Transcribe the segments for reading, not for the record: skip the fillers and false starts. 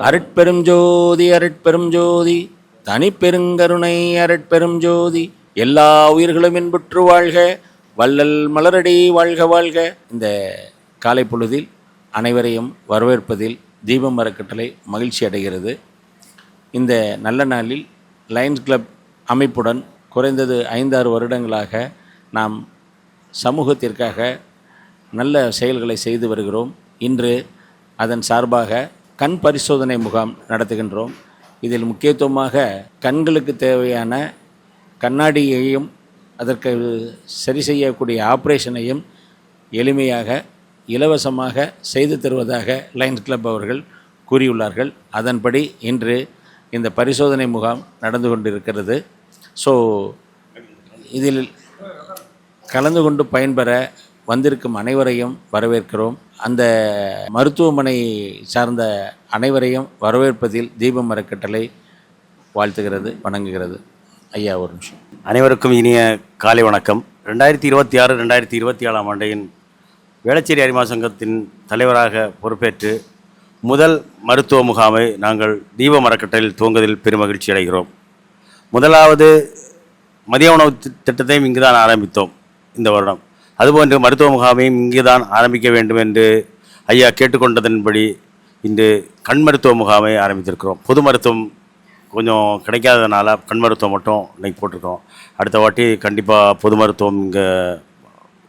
அருட்பெரும் ஜோதி அருட்பெரும் ஜோதி தனிப்பெருங்கருணை அருட்பெரும் ஜோதி எல்லா உயிர்களும் இன்புற்று வாழ்க வள்ளல் மலரடி வாழ்க வாழ்க. இந்த காலை பொழுதில் அனைவரையும் வரவேற்பதில் தீபம் அறக்கட்டளை மகிழ்ச்சி அடைகிறது. இந்த நல்ல நாளில் லயன்ஸ் கிளப் அமைப்புடன் குறைந்தது 5-6 வருடங்களாக நாம் சமூகத்திற்காக நல்ல செயல்களை செய்து வருகிறோம். இன்று அதன் சார்பாக கண் பரிசோதனை முகாம் நடத்துகின்றோம். இதில் முக்கியத்துவமாக கண்களுக்கு தேவையான கண்ணாடியையும் அதற்கு சரி செய்யக்கூடிய ஆப்ரேஷனையும் எளிமையாக இலவசமாக செய்து தருவதாக லயன்ஸ் கிளப் அவர்கள் கூறியுள்ளார்கள். அதன்படி இன்று இந்த பரிசோதனை முகாம் நடந்து கொண்டிருக்கிறது. ஸோ இதில் கலந்து கொண்டு பயன்பெற வந்திருக்கும் அனைவரையும் வரவேற்கிறோம். அந்த மருத்துவமனை சார்ந்த அனைவரையும் வரவேற்பதில் தீபம் அறக்கட்டளை வாழ்த்துகிறது, வணங்குகிறது. ஐயா ஒரு நிமிஷம். அனைவருக்கும் இனிய காலை வணக்கம். 2026-2027 ஆண்டின் வேளச்சேரி அரிமா சங்கத்தின் தலைவராக பொறுப்பேற்று முதல் மருத்துவ முகாமை நாங்கள் தீபம் அறக்கட்டளையில் துவங்குவதில் பெருமகிழ்ச்சி அடைகிறோம். முதலாவது மதிய உணவு திட்டத்தையும் இங்கு தான் ஆரம்பித்தோம் இந்த வருடம். அதுபோன்று மருத்துவ முகாமையும் இங்கு தான் ஆரம்பிக்க வேண்டும் என்று ஐயா கேட்டுக்கொண்டதன்படி இன்று கண் மருத்துவ முகாமை ஆரம்பித்திருக்கிறோம். பொது மருத்துவம் கொஞ்சம் கிடைக்காததுனால கண் மருத்துவம் மட்டும் இன்றைக்கி போட்டிருக்கோம். அடுத்த வாட்டி கண்டிப்பாக பொது மருத்துவம் இங்கே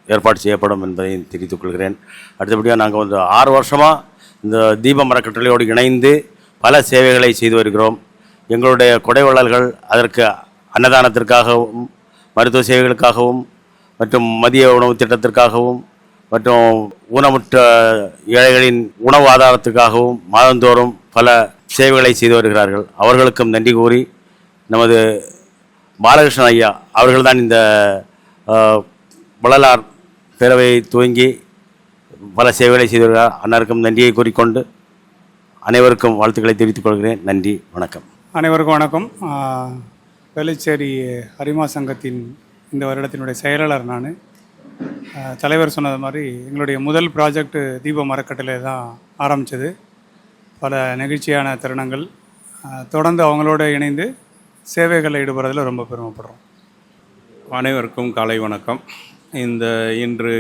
ஏற்பாடு செய்யப்படும் என்பதை தெரிவித்துக் கொள்கிறேன். அடுத்தபடியாக நாங்கள் வந்து 6 வருஷமாக இந்த தீபம் அறக்கட்டளையோடு இணைந்து பல சேவைகளை செய்து வருகிறோம். எங்களுடைய கொடைவள்ளல்கள் அதற்கு அன்னதானத்திற்காகவும் மருத்துவ சேவைகளுக்காகவும் மற்றும் மதிய உணவு திட்டத்திற்காகவும் மற்றும் ஊனமுற்ற ஏழைகளின் உணவு ஆதாரத்துக்காகவும் மாதந்தோறும் பல சேவைகளை செய்து வருகிறார்கள். அவர்களுக்கும் நன்றி கூறி நமது பாலகிருஷ்ணன் ஐயா அவர்கள்தான் இந்த வள்ளலார் பேரவையை துவங்கி பல சேவைகளை செய்து வருகிறார். அன்னாருக்கும் நன்றியை கூறிக்கொண்டு அனைவருக்கும் வாழ்த்துக்களை தெரிவித்துக் கொள்கிறேன். நன்றி, வணக்கம். அனைவருக்கும் வணக்கம். வேளச்சேரி அரிமா சங்கத்தின் இந்த வருடத்தினுடைய செயலாளர் நான். தலைவர் சொன்னது மாதிரி எங்களுடைய முதல் ப்ராஜெக்ட் தீபம் அறக்கட்டளை தான் ஆரம்பித்தது. பல நெகிழ்ச்சியான தருணங்கள் தொடர்ந்து அவங்களோட இணைந்து சேவைகளில் ஈடுபடுறதில் ரொம்ப பெருமைப்படுறோம். அனைவருக்கும் காலை வணக்கம். இன்று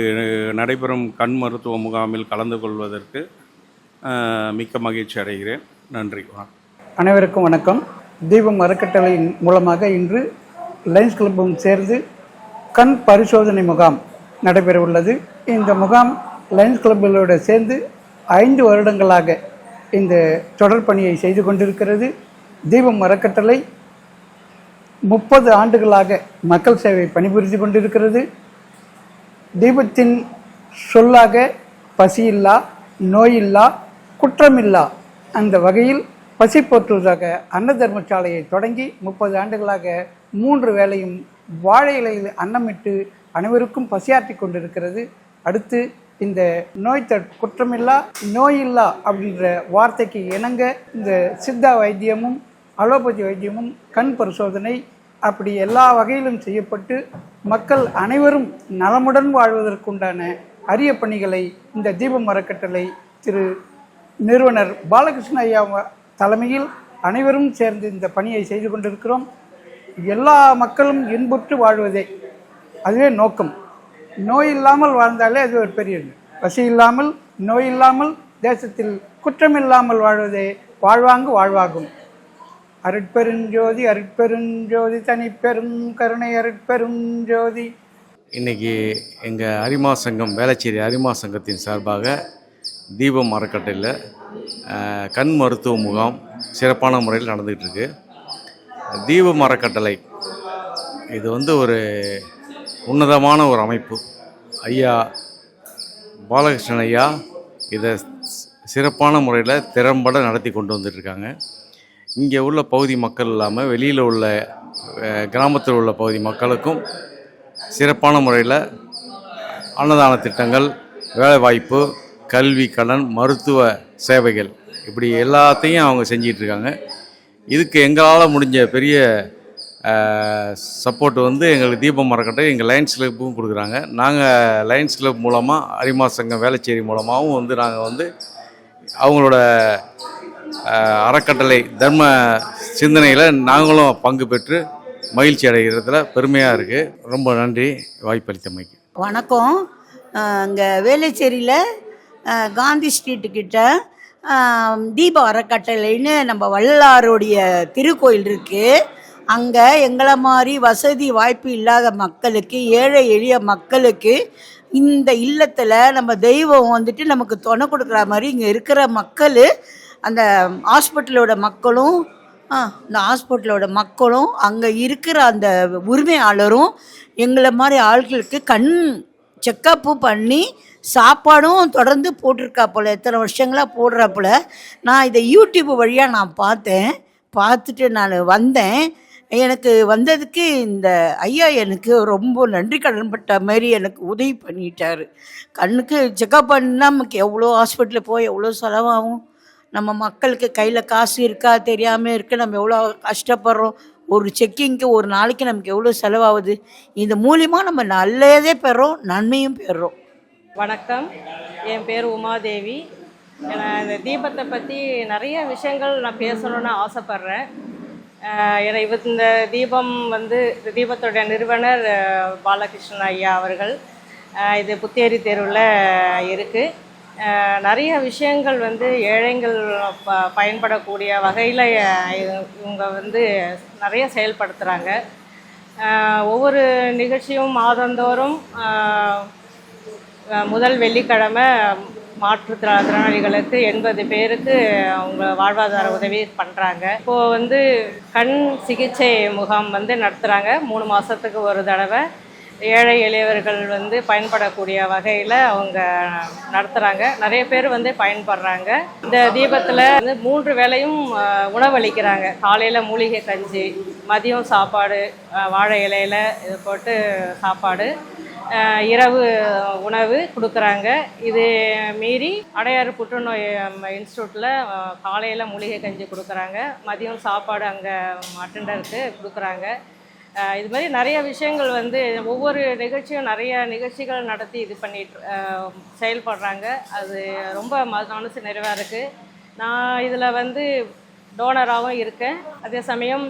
நடைபெறும் கண் மருத்துவ முகாமில் கலந்து கொள்வதற்கு மிக்க மகிழ்ச்சி அடைகிறேன். நன்றி, வணக்கம். அனைவருக்கும் வணக்கம். தீபம் அறக்கட்டளையின் மூலமாக இன்று லயன்ஸ் கிளப்பும் சேர்ந்து கண் பரிசோதனை முகாம் நடைபெற உள்ளது. இந்த முகாம் லயன்ஸ் கிளப்புகளோடு சேர்ந்து 5 வருடங்களாக இந்த தொடர் பணியை செய்து கொண்டிருக்கிறது. தீபம் அறக்கட்டளை 30 ஆண்டுகளாக மக்கள் சேவை பணிபுரிந்து கொண்டிருக்கிறது. தீபத்தின் சொல்லாக பசியில்லா, நோயில்லா, குற்றமில்லா அந்த வகையில் பசி போற்றுவதாக அன்ன தர்மசாலையை தொடங்கி 30 ஆண்டுகளாக 3 வேளையும் வாழை இலையில் அன்னமிட்டு அனைவருக்கும் பசியாற்றி கொண்டிருக்கிறது. அடுத்து இந்த குற்றமில்லா, நோயில்லா அப்படின்ற வார்த்தைக்கு இணங்க இந்த சித்தா வைத்தியமும் அலோபதி வைத்தியமும் கண் பரிசோதனை அப்படி எல்லா வகையிலும் செய்யப்பட்டு மக்கள் அனைவரும் நலமுடன் வாழ்வதற்குண்டான அரிய பணிகளை இந்த தீபம் அறக்கட்டளை திரு நிறுவனர் பாலகிருஷ்ண ஐயா தலைமையில் அனைவரும் சேர்ந்து இந்த பணியை செய்து கொண்டிருக்கிறோம். எல்லா மக்களும் இன்புற்று வாழ்வதே அதுவே நோக்கம். நோய் இல்லாமல் வாழ்ந்தாலே அது ஒரு பெரிய பசி இல்லாமல், நோய் இல்லாமல், தேசத்தில் குற்றமில்லாமல் வாழ்வதே வாழ்வாங்கு வாழ்வாகும். அருட்பெருஞ்சோதி அருட்பெருஞ்சோதி தனிப்பெரும் கருணை அருட்பெருஞ்சோதி. இன்றைக்கி எங்கள் அரிமா சங்கம் வேளச்சேரி அரிமா சங்கத்தின் சார்பாக தீபம் அறக்கட்டளையில் கண் மருத்துவ முகாம் சிறப்பான முறையில் நடந்துகிட்ருக்கு. தீபம் அறக்கட்டளை இது வந்து ஒரு உன்னதமான ஒரு அமைப்பு. ஐயா பாலகிருஷ்ணன் ஐயா இதை சிறப்பான முறையில் திறம்பட நடத்தி கொண்டு வந்துட்டுருக்காங்க. இங்கே உள்ள பகுதி மக்கள் இல்லாமல் வெளியில் உள்ள கிராமத்தில் உள்ள பகுதி மக்களுக்கும் சிறப்பான முறையில் அன்னதான திட்டங்கள், வேலைவாய்ப்பு, கல்வி, கடன், மருத்துவ சேவைகள் இப்படி எல்லாத்தையும் அவங்க செஞ்சிகிட்ருக்காங்க. இதுக்கு எங்களால் முடிஞ்ச பெரிய சப்போர்ட் வந்து எங்களுக்கு தீபம் அறக்கட்டளை எங்கள் லயன்ஸ் கிளப்பும் கொடுக்குறாங்க. நாங்கள் லயன்ஸ் கிளப் மூலமாக அரிமா சங்கம் வேளச்சேரி மூலமாகவும் வந்து நாங்கள் வந்து அவங்களோட அறக்கட்டளை தர்ம சிந்தனையில் நாங்களும் பங்கு பெற்று மகிழ்ச்சி அடைகிறதுல பெருமையாக இருக்குது. ரொம்ப நன்றி வாய்ப்பளித்தமைக்கு. வணக்கம். இங்கே வேளச்சேரியில் காந்தி ஸ்ட்ரீட்டுக்கிட்ட தீப அறக்கட்டளைன்னு நம்ம வள்ளலாருடைய திருக்கோயில் இருக்குது. அங்கே எங்களை மாதிரி வசதி வாய்ப்பு இல்லாத மக்களுக்கு, ஏழை எளிய மக்களுக்கு இந்த இல்லத்தில் நம்ம தெய்வம் வந்துட்டு நமக்கு துணை கொடுக்குற மாதிரி இங்கே இருக்கிற மக்கள், அந்த ஹாஸ்பிட்டலோட மக்களும் இந்த ஹாஸ்பிட்டலோட மக்களும் அங்கே இருக்கிற அந்த உரிமையாளரும் எங்களை மாதிரி ஆட்களுக்கு கண் செக்கப்பு பண்ணி சாப்பாடும் தொடர்ந்து போட்டிருக்கா போல், எத்தனை வருஷங்களாக போடுறாப்புல. நான் இதை யூடியூப் வழியாக நான் பார்த்துட்டு நான் வந்தேன். எனக்கு வந்ததுக்கு இந்த ஐயா எனக்கு ரொம்ப நன்றி கடன்பட்ட மாதிரி எனக்கு உதவி பண்ணிட்டார். கண்ணுக்கு செக்கப் பண்ணால் நமக்கு எவ்வளோ ஹாஸ்பிட்டலில் போய் எவ்வளோ செலவாகும், நம்ம மக்களுக்கு கையில் காசு இருக்கா தெரியாமல் இருக்குது, நம்ம எவ்வளோ கஷ்டப்படுறோம். ஒரு செக்கிங்க்கு ஒரு நாளைக்கு நமக்கு எவ்வளோ செலவாகுது. இந்த மூலிமா நம்ம நல்லதே பெறோம், நன்மையும் பெறோம். வணக்கம், என் பேர் உமாதேவி. நான் இந்த தீபத்தை பற்றி நிறைய விஷயங்கள் நான் பேசணுன்னு ஆசைப்பட்றேன். இந்த தீபம் தீபத்தோட நிறுவனர் பாலகிருஷ்ணன் ஐயா அவர்கள். இது புத்தேரி தெருவில் இருக்குது. நிறைய விஷயங்கள் ஏழைகள் பயன்படக்கூடிய வகையில் இவங்க நிறைய செயல்படுத்துகிறாங்க. ஒவ்வொரு நிகழ்ச்சியும் மாதந்தோறும் முதல் வெள்ளிக்கிழமை மாற்றுத்திறனாளிகளுக்கு 80 பேருக்கு அவங்க வாழ்வாதார உதவி பண்ணுறாங்க. இப்போது கண் சிகிச்சை முகாம் நடத்துகிறாங்க. 3 மாதத்துக்கு ஒரு தடவை ஏழை எளியவர்கள் பயன்படக்கூடிய வகையில் அவங்க நடத்துகிறாங்க. நிறைய பேர் பயன்படுறாங்க. இந்த தீபத்தில் 3 வேளையும் உணவளிக்கிறாங்க. காலையில் மூலிகை கஞ்சி, மதியம் சாப்பாடு வாழை இலையில் இது போட்டு சாப்பாடு, இரவு உணவு கொடுக்குறாங்க. இது மீறி அடையாறு புற்றுநோய் இன்ஸ்டியூட்டில் காலையில் மூலிகை கஞ்சி கொடுக்குறாங்க, மதியம் சாப்பாடு அங்கே அட்டெண்டருக்கு கொடுக்குறாங்க. இது மாதிரி நிறைய விஷயங்கள் ஒவ்வொரு நிகழ்ச்சியும் நிறைய நிகழ்ச்சிகள் நடத்தி இது பண்ணிட்டு செயல்படுறாங்க. அது ரொம்ப மனசு நிறைவாக இருக்குது. நான் இதில் டோனராகவும் இருக்கேன், அதே சமயம்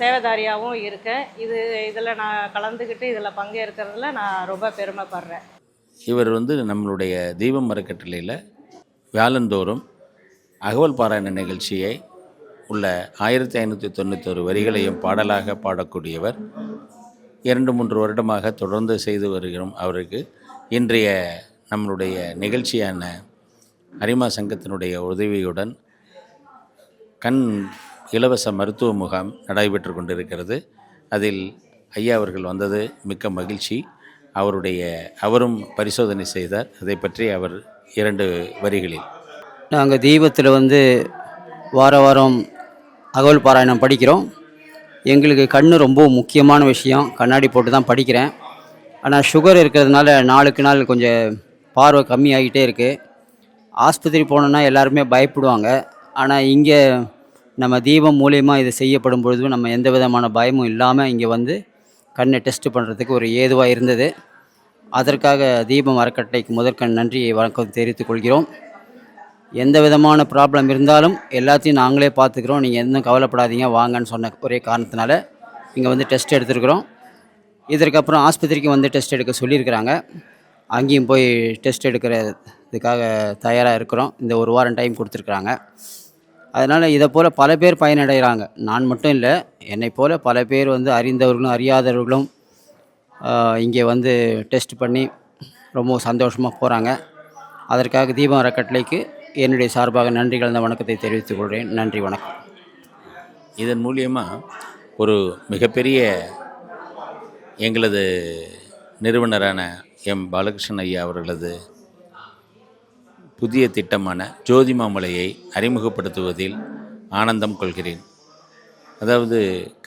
சேவைதாரியாகவும் இருக்கேன். இதில் நான் கலந்துக்கிட்டு இதில் பங்கேற்கிறதுல நான் ரொம்ப பெருமைப்படுறேன். இவர் நம்மளுடைய தீபம் அறக்கட்டளையில் வியாழந்தோறும் அகவல் பாராயண நிகழ்ச்சியை உள்ள 1591 வரிகளையும் பாடலாக பாடக்கூடியவர். 2-3 வருடமாக தொடர்ந்து செய்து வருகிறோம். அவருக்கு இன்றைய நம்மளுடைய நிகழ்ச்சியான அரிமா சங்கத்தினுடைய உதவியுடன் கண் இலவச மருத்துவ முகாம் நடைபெற்று கொண்டிருக்கிறது. அதில் ஐயா அவர்கள் வந்தது மிக்க மகிழ்ச்சி. அவரும் பரிசோதனை செய்தார். அதை பற்றி அவர் 2 வரிகளில். நாங்கள் தீபத்தில் வார வாரம் அகவல் பாராயணம் படிக்கிறோம். எங்களுக்கு கண் ரொம்ப முக்கியமான விஷயம். கண்ணாடி போட்டு தான் படிக்கிறேன். ஆனால் சுகர் இருக்கிறதுனால நாளுக்கு நாள் கொஞ்சம் பார்வை கம்மியாகிட்டே இருக்குது. ஆஸ்பத்திரி போனோன்னா எல்லாருமே பயப்படுவாங்க. ஆனால் இங்கே நம்ம தீபம் மூலயமா இது செய்யப்படும் பொழுது நம்ம எந்த விதமான பயமும் இல்லாமல் இங்கே கண்ணை டெஸ்ட் பண்ணுறதுக்கு ஒரு ஏதுவாக இருந்தது. அதற்காக தீபம் அறக்கட்டளைக்கு முதற்கண் நன்றியை வணக்கம் தெரிவித்துக் கொள்கிறோம். எந்த விதமான ப்ராப்ளம் இருந்தாலும் எல்லாத்தையும் நாங்களே பார்த்துக்கிறோம், நீங்கள் எதுவும் கவலைப்படாதீங்க வாங்கன்னு சொன்ன ஒரே காரணத்தினால இங்கே டெஸ்ட் எடுத்துருக்குறோம். இதற்கப்புறம் ஆஸ்பத்திரிக்கு டெஸ்ட் எடுக்க சொல்லியிருக்கிறாங்க. அங்கேயும் போய் டெஸ்ட் எடுக்கிறதுக்காக தயாராக இருக்கிறோம். இந்த 1 வாரம் டைம் கொடுத்துருக்குறாங்க. அதனால் இதை போல் பல பேர் பயனடைகிறாங்க. நான் மட்டும் இல்லை, என்னை போல் பல பேர் அறிந்தவர்களும் அறியாதவர்களும் இங்கே டெஸ்ட் பண்ணி ரொம்ப சந்தோஷமாக போகிறாங்க. அதற்காக தீபம் அறக்கட்டளைக்கு என்னுடைய சார்பாக நன்றி கலந்த வணக்கத்தை தெரிவித்துக் கொள்கிறேன். நன்றி, வணக்கம். இதன் மூலியமாக ஒரு மிகப்பெரிய எங்களது நிறுவனரான எம் பாலகிருஷ்ணன் ஐயா அவர்களது புதிய திட்டமான ஜோதி மாமலையை அறிமுகப்படுத்துவதில் ஆனந்தம் கொள்கிறேன். அதாவது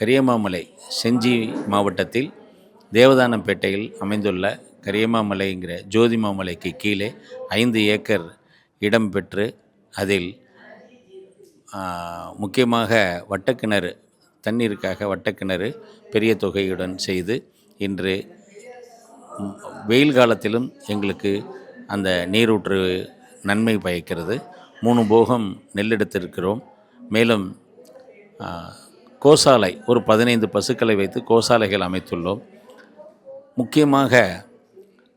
கரியமாமலை செஞ்சி மாவட்டத்தில் தேவதானப்பேட்டையில் அமைந்துள்ள கரியமாமலைங்கிற ஜோதி மாமலைக்கு கீழே 5 ஏக்கர் இடம் பெற்று அதில் முக்கியமாக வட்டக்கிணறு, தண்ணீருக்காக வட்டக்கிணறு பெரிய தொகையுடன் செய்து இன்று வெயில் காலத்திலும் எங்களுக்கு அந்த நீரூற்று நன்மை பயக்கிறது. 3 போகம் நெல் எடுத்திருக்கிறோம். மேலும் கோசாலை ஒரு 15 பசுக்களை வைத்து கோசாலைகள் அமைத்துள்ளோம். முக்கியமாக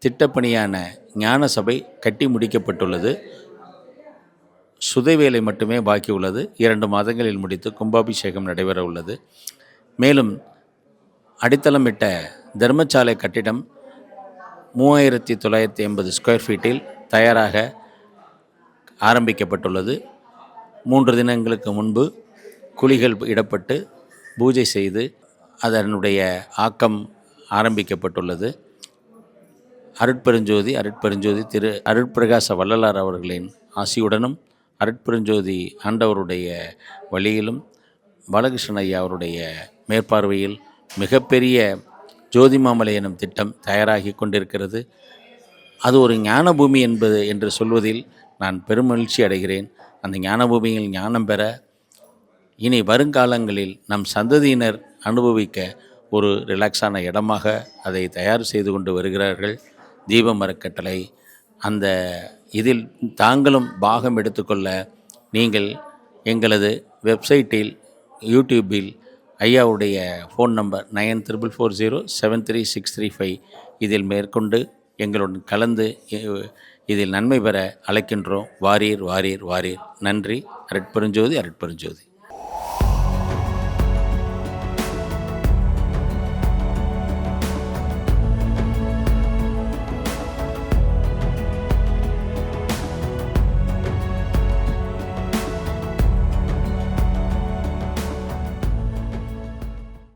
திட்டப்பணியான ஞான சபை கட்டி முடிக்கப்பட்டுள்ளது. சுதைவேலை மட்டுமே பாக்கி உள்ளது. 2 மாதங்களில் முடித்து கும்பாபிஷேகம் நடைபெற உள்ளது. மேலும் அடித்தளமிட்ட தர்மசாலை கட்டிடம் 3980 ஸ்கொயர் ஃபீட்டில் தயாராக ஆரம்பிக்கப்பட்டுள்ளது. 3 தினங்களுக்கு முன்பு குழிகள் இடப்பட்டு பூஜை செய்து அதனுடைய ஆக்கம் ஆரம்பிக்கப்பட்டுள்ளது. அருட்பெருஞ்சோதி திரு அருட்பிரகாச வள்ளலார் அவர்களின் ஆசியுடனும் அருட்பெருஞ்சோதி ஆண்டவருடைய வழியிலும் பாலகிருஷ்ணன் ஐயா அவருடைய மேற்பார்வையில் மிகப்பெரிய ஜோதிமாமலை எனும் திட்டம் தயாராகி கொண்டிருக்கிறது. அது ஒரு ஞான பூமி என்று சொல்வதில் நான் பெருமகிழ்ச்சி அடைகிறேன். அந்த ஞான பூமியில் ஞானம் பெற இனி வருங்காலங்களில் நம் சந்ததியினர் அனுபவிக்க ஒரு ரிலாக்ஸான இடமாக அதை தயார் செய்து கொண்டு வருகிறார்கள் தீபம் அறக்கட்டளை. அந்த இதில் தாங்களும் பாகம் எடுத்துக்கொள்ள நீங்கள் எங்களது வெப்சைட்டில் யூடியூப்பில் ஐயாவுடைய ஃபோன் நம்பர் 9440736335 இதில் மேற்கொண்டு எங்களுடன் கலந்து இதில் நன்மை பெற அழைக்கின்றோம். வாரீர் வாரீர் வாரீர். நன்றி. அருட்பெருஞ்சோதி.